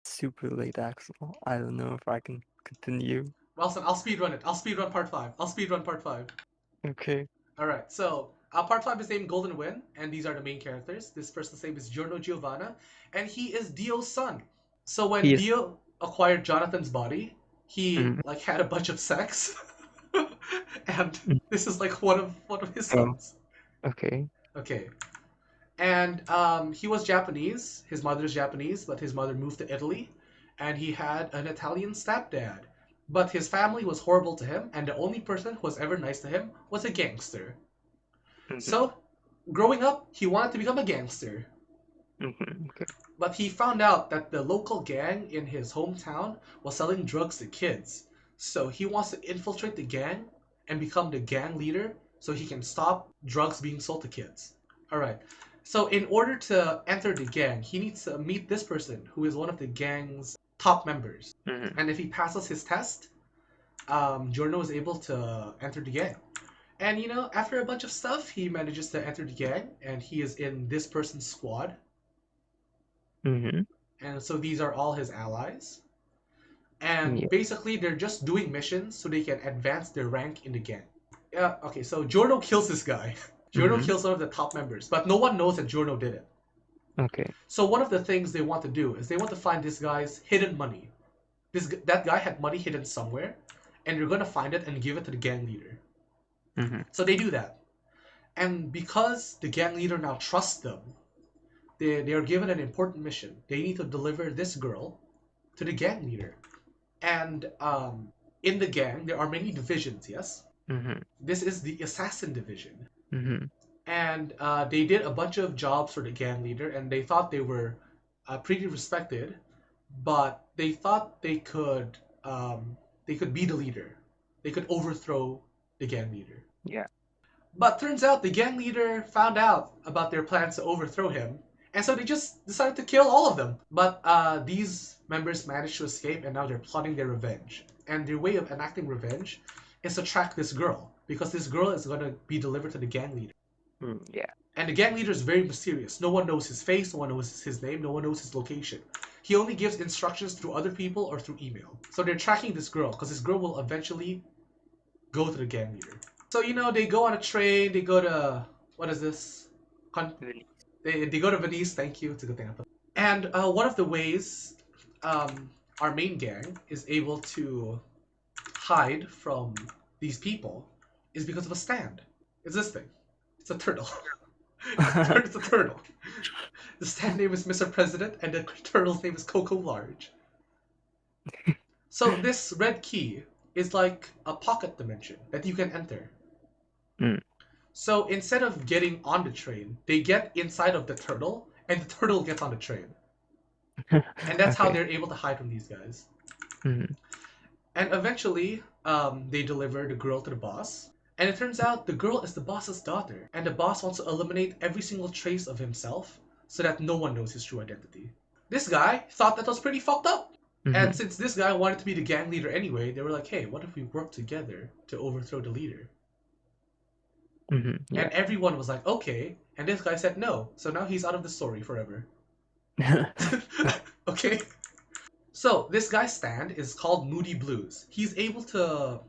super late, Axel. I don't know if I can continue. Wilson, I'll speedrun it. I'll speedrun part 5. I'll speedrun part 5. Okay. Alright, so part 5 is named Golden Wind, and these are the main characters. This person's name is Giorno Giovanna, and he is Dio's son. So when He is. Dio acquired Jonathan's body, he Mm, like had a bunch of sex. And mm, this is like one of his oh, sons. okay. Okay. And he was Japanese. His mother's Japanese, but his mother moved to Italy, and he had an Italian stepdad. But his family was horrible to him, and the only person who was ever nice to him was a gangster. Mm-hmm, So, growing up, he wanted to become a gangster. okay. But he found out that the local gang in his hometown was selling drugs to kids. So he wants to infiltrate the gang and become the gang leader so he can stop drugs being sold to kids. Alright. So in order to enter the gang, he needs to meet this person who is one of the gang's top members. Mm-hmm. And if he passes his test, Giorno is able to enter the gang. And after a bunch of stuff, he manages to enter the gang, and he is in this person's squad. Mm-hmm. And so these are all his allies. And Yeah. basically, they're just doing missions so they can advance their rank in the gang. Yeah, okay, so Giorno kills this guy. Giorno Mm-hmm. kills one of the top members, but no one knows that Giorno did it. Okay. So one of the things they want to do is they want to find this guy's hidden money. That guy had money hidden somewhere, and they're gonna find it and give it to the gang leader. Mm-hmm. So they do that. And because the gang leader now trusts them, they are given an important mission. They need to deliver this girl to the gang leader. And in the gang, there are many divisions, yes? Mm-hmm. This is the assassin division. Mm-hmm. And they did a bunch of jobs for the gang leader, and they thought they were pretty respected, but they thought they could be the leader. They could overthrow the gang leader. Yeah. But turns out the gang leader found out about their plans to overthrow him, and so they just decided to kill all of them. But these members managed to escape, and now they're plotting their revenge. And their way of enacting revenge is to track this girl, because this girl is going to be delivered to the gang leader. Yeah. And the gang leader is very mysterious. No one knows his face, no one knows his name, no one knows his location. He only gives instructions through other people or through email. So they're tracking this girl, because this girl will eventually go to the gang leader. So, they go on a train, they go to, what is this? Really. They go to Venice, thank you, it's a good thing I put. And one of the ways our main gang is able to hide from these people is because of a stand. It's this thing. It's a turtle. It's a turtle. The stand name is Mr. President, and the turtle's name is Coco Large. So this red key is like a pocket dimension that you can enter. Mm. So instead of getting on the train, they get inside of the turtle, and the turtle gets on the train. And that's how Okay. they're able to hide from these guys. Mm-hmm. And eventually, they deliver the girl to the boss. And it turns out the girl is the boss's daughter. And the boss wants to eliminate every single trace of himself so that no one knows his true identity. This guy thought that was pretty fucked up. Mm-hmm. And since this guy wanted to be the gang leader anyway, they were like, hey, what if we work together to overthrow the leader? Mm-hmm. Yeah. And everyone was like, okay. And this guy said no. So now he's out of the story forever. Okay? So this guy's stand is called Moody Blues. He's able to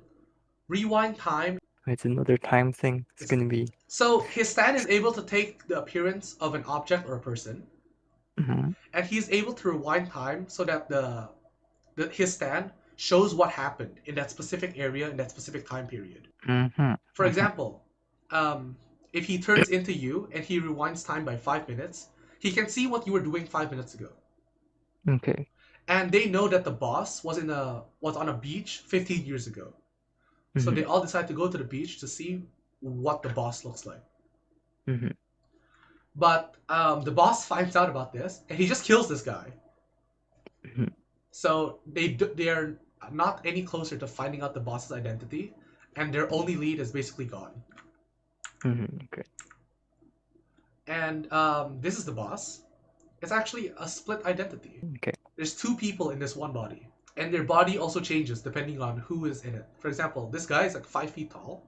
rewind time. It's another time thing. It's gonna be. So his stand is able to take the appearance of an object or a person, Mm-hmm. and he's able to rewind time so that his stand shows what happened in that specific area in that specific time period. Mm-hmm. For Mm-hmm. example, if he turns into you and he rewinds time by 5 minutes, he can see what you were doing 5 minutes ago. Okay. And they know that the boss was on a beach 15 years ago. So Mm-hmm. they all decide to go to the beach to see what the boss looks like. Mm-hmm. But the boss finds out about this, and he just kills this guy. Mm-hmm. So they are not any closer to finding out the boss's identity, and their only lead is basically gone. Mm-hmm. Okay. And this is the boss. It's actually a split identity. Okay. There's two people in this one body, and their body also changes depending on who is in it. For example, this guy is like 5 feet tall,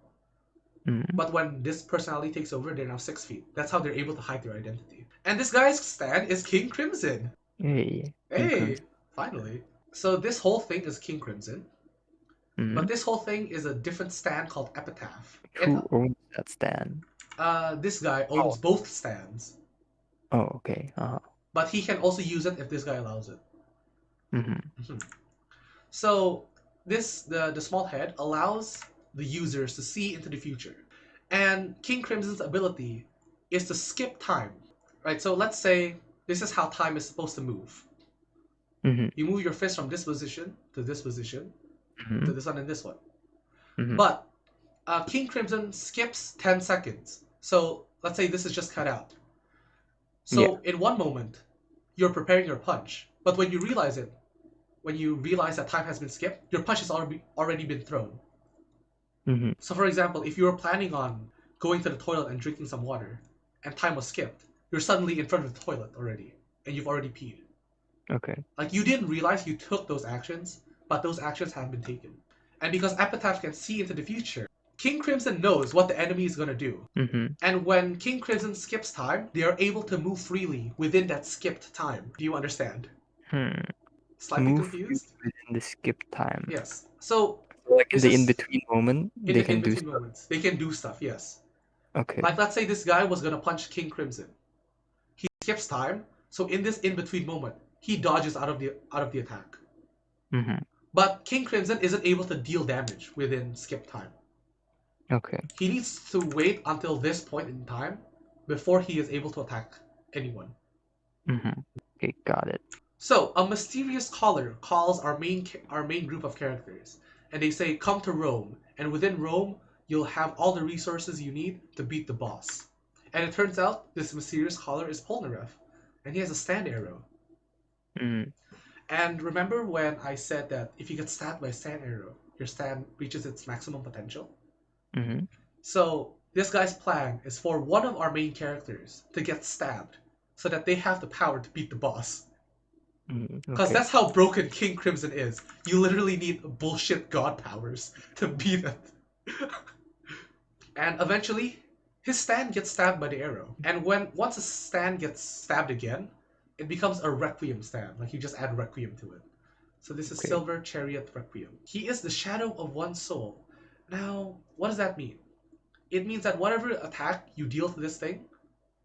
Mm-hmm. but when this personality takes over, they're now 6 feet. That's how they're able to hide their identity. And this guy's stand is King Crimson. Hey. Hey, Finally. So this whole thing is King Crimson, but Mm-hmm. this whole thing is a different stand called Epitaph. Who owns that stand? This guy owns Oh. both stands, Oh, okay. but he can also use it if this guy allows it. Mm-hmm. Mhm. So the small head allows the users to see into the future. And King Crimson's ability is to skip time. Right? So let's say this is how time is supposed to move. Mm-hmm. You move your fist from this position to this position Mm-hmm. to this one and this one. Mm-hmm. But King Crimson skips 10 seconds. So let's say this is just cut out. Yeah. So in one moment, you're preparing your punch. But when you realize it, when you realize that time has been skipped, your punch has already been thrown. Mm-hmm. So for example, if you were planning on going to the toilet and drinking some water, and time was skipped, you're suddenly in front of the toilet already, and you've already peed. Okay. Like you didn't realize you took those actions, but those actions have been taken. And because Epitaph can see into the future, King Crimson knows what the enemy is gonna do. Mm-hmm. And when King Crimson skips time, they are able to move freely within that skipped time. Do you understand? Hmm. Slightly Move confused? within the skip time. Yes. So So, like in this the is in-between moment, in they the in can do between stuff. moments. They can do stuff, yes. Okay. Like let's say this guy was gonna punch King Crimson. He skips time, so in this in between moment, he dodges out of the attack. Mm-hmm. But King Crimson isn't able to deal damage within skip time. Okay. He needs to wait until this point in time before he is able to attack anyone. Mm-hmm. Okay, got it. So a mysterious caller calls our main group of characters, and they say, "Come to Rome, and within Rome, you'll have all the resources you need to beat the boss." And it turns out this mysterious caller is Polnareff, and he has a stand arrow. Mm-hmm. And remember when I said that if you get stabbed by a stand arrow, your stand reaches its maximum potential? Mm-hmm. So this guy's plan is for one of our main characters to get stabbed, so that they have the power to beat the boss. Mm-hmm. Because Okay. that's how broken King Crimson is. You literally need bullshit god powers to beat it. And eventually, his stand gets stabbed by the arrow. And once a stand gets stabbed again, it becomes a Requiem stand. Like you just add Requiem to it. So this is Okay. Silver Chariot Requiem. He is the shadow of one soul. Now, what does that mean? It means that whatever attack you deal to this thing,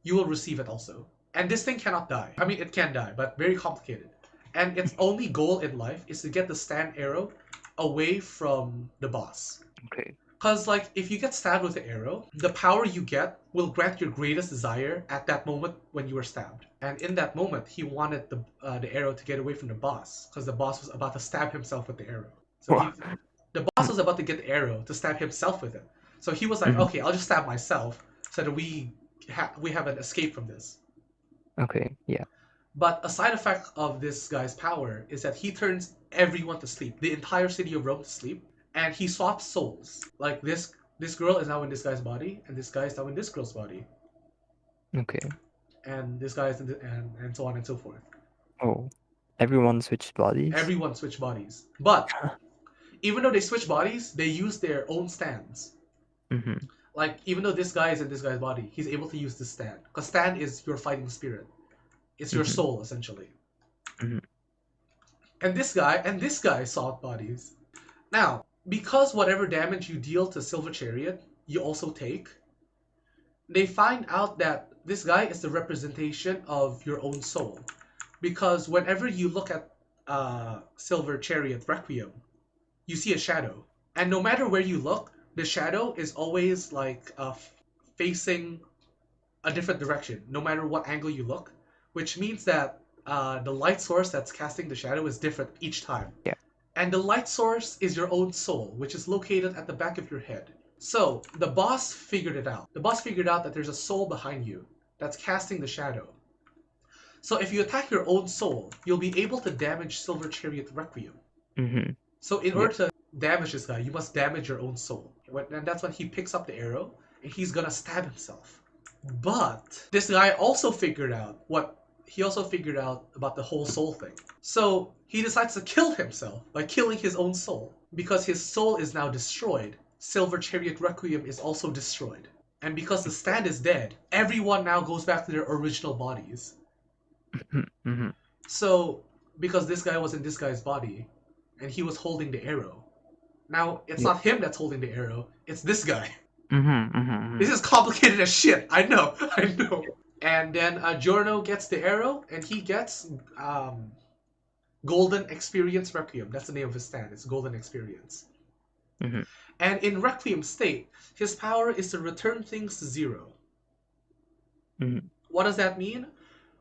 you will receive it also. And this thing cannot die. I mean, it can die, but very complicated. And its only goal in life is to get the stand arrow away from the boss. Okay. Because, like, if you get stabbed with the arrow, the power you get will grant your greatest desire at that moment when you were stabbed. And in that moment, he wanted the arrow to get away from the boss, because the boss was about to stab himself with the arrow. So Wow. the boss was about to get the arrow to stab himself with it. So he was like, Mm-hmm. okay, I'll just stab myself so that we have an escape from this. Okay. Yeah. But a side effect of this guy's power is that he turns everyone to sleep, the entire city of Rome to sleep, and he swaps souls. Like this girl is now in this guy's body, and this guy is now in this girl's body, Okay. and this guy is and so on and so forth. Oh, everyone switched bodies. Everyone switch bodies, but even though they switch bodies, they use their own stands. Mm-hmm. Like even though this guy is in this guy's body, he's able to use this stand because stand is your fighting spirit. It's your Mm-hmm. soul essentially. Mm-hmm. And this guy swap bodies. Now, because whatever damage you deal to Silver Chariot, you also take, they find out that this guy is the representation of your own soul. Because whenever you look at Silver Chariot Requiem, you see a shadow. And no matter where you look, the shadow is always like facing a different direction, no matter what angle you look, which means that the light source that's casting the shadow is different each time. Yeah. And the light source is your own soul, which is located at the back of your head. So the boss figured it out. The boss figured out that there's a soul behind you that's casting the shadow. So if you attack your own soul, you'll be able to damage Silver Chariot Requiem. Mm-hmm. So in Yeah. order to damage this guy, you must damage your own soul. And that's when he picks up the arrow and he's gonna stab himself. But this guy also figured out about the whole soul thing. So he decides to kill himself by killing his own soul. Because his soul is now destroyed, Silver Chariot Requiem is also destroyed. And because the stand is dead, everyone now goes back to their original bodies. Mm-hmm. So because this guy was in this guy's body, and he was holding the arrow. Now it's Yeah. not him that's holding the arrow; it's this guy. Mm-hmm. This is complicated as shit. I know. I know. And then Giorno gets the arrow, and he gets Golden Experience Requiem. That's the name of his stand. It's Golden Experience. Mm-hmm. And in Requiem state, his power is to return things to zero. Mm-hmm. What does that mean?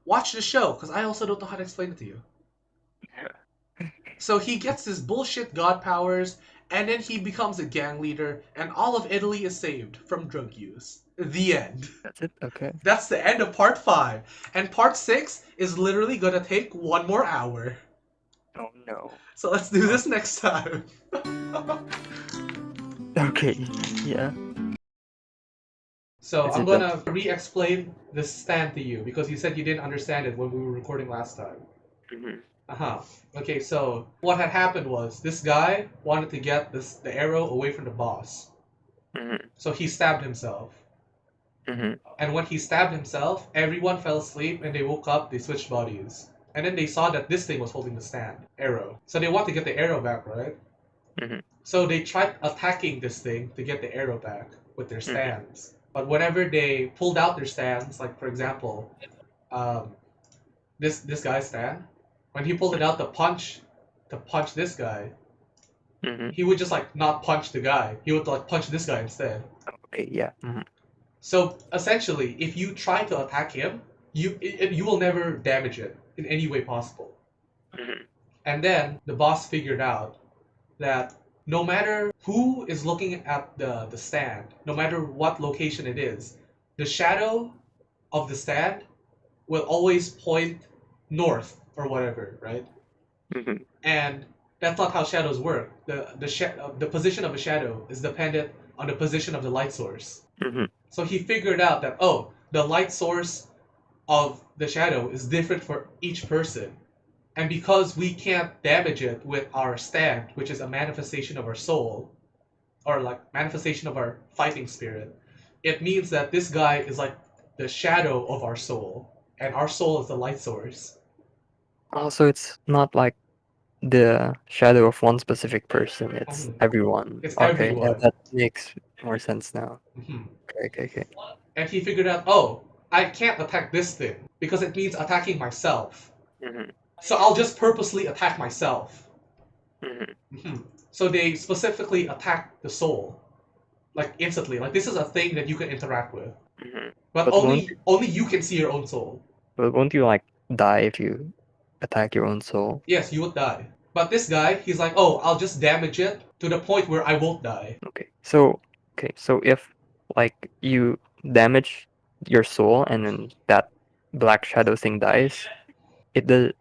Watch the show, because I also don't know how to explain it to you. So he gets his bullshit god powers, and then he becomes a gang leader, and all of Italy is saved from drug use. The end. That's it. Okay. That's the end of part 5. And part 6 is literally gonna take 1 more hour. Oh no. So let's do this next time. Okay. Yeah. So Is I'm it done? gonna re-explain this stand to you because you said you didn't understand it when we were recording last time. Mm-hmm. Uh-huh. Okay, so what had happened was this guy wanted to get the arrow away from the boss. Mm-hmm. So he stabbed himself. Mm-hmm. And when he stabbed himself, everyone fell asleep and they woke up, they switched bodies. And then they saw that this thing was holding the stand, arrow. So they want to get the arrow back, right? Mm-hmm. So they tried attacking this thing to get the arrow back with their Mm-hmm. stands. But whenever they pulled out their stands, like for example, this guy's stand, when he pulled it out to punch this guy, Mm-hmm. he would just like not punch the guy. He would like punch this guy instead. Okay. Yeah. Mm-hmm. So essentially, if you try to attack him, you will never damage it in any way possible. Mm-hmm. And then the boss figured out that no matter who is looking at the stand, no matter what location it is, the shadow of the stand will always point north or whatever, right? Mm-hmm. And that's not how shadows work. The position of a shadow is dependent on the position of the light source. Mm-hmm. So he figured out that the light source of the shadow is different for each person. And because we can't damage it with our stand, which is a manifestation of our soul, or like manifestation of our fighting spirit, it means that this guy is like the shadow of our soul, and our soul is the light source. Also, it's not like the shadow of one specific person. It's Mhm. everyone. It's Okay. Yeah, everyone. that makes more sense now. Mhm. Okay. And he figured out, I can't attack this thing because it means attacking myself. Mm-hmm. So I'll just purposely attack myself. Mm-hmm. So they specifically attack the soul, like instantly. Like this is a thing that you can interact with, Mm-hmm. but But only you can see your own soul. won't you like die if you attack your own soul? Yes, you would die. But this guy, he's like, I'll just damage it to the point where I won't die. So if like you damage your soul and then that black shadow thing dies,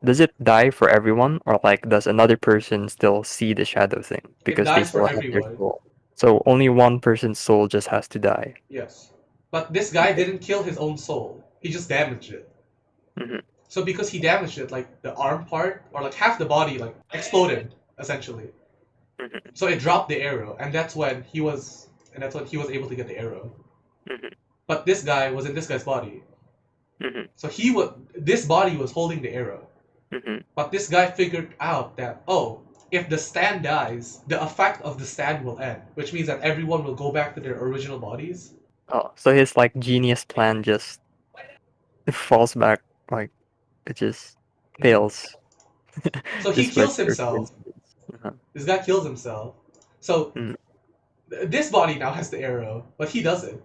does it die for everyone, or like does another person still see the shadow thing It because they dies for still have their everyone. soul? So only one person's soul just has to die. Yes. But this guy Okay. didn't kill his own soul. He just damaged it. Mm-hmm. So because he damaged it, like the arm part or like half the body like exploded essentially. Mm-hmm. So it dropped the arrow, and that's when he was able to get the arrow. Mm-hmm. But this guy was in this guy's body. Mm-hmm. So this body was holding the arrow. Mm-hmm. But this guy figured out that if the stand dies, the effect of the stand will end, which means that everyone will go back to their original bodies. Oh, so his like genius plan just falls back, like it just fails. So he Just by kills pure himself. coincidence. Uh-huh. This guy kills himself. So Mm. this body now has the arrow, but he doesn't.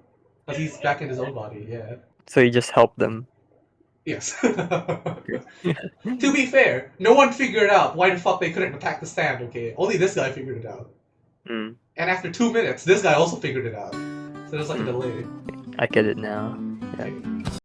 But he's back in his own body, yeah. So he just helped them. Yes. Okay. To be fair, no one figured out why the fuck they couldn't attack the stand, okay? Only this guy figured it out. Mm. And after 2 minutes, this guy also figured it out. So there's like a delay. I get it now. Yeah. Okay.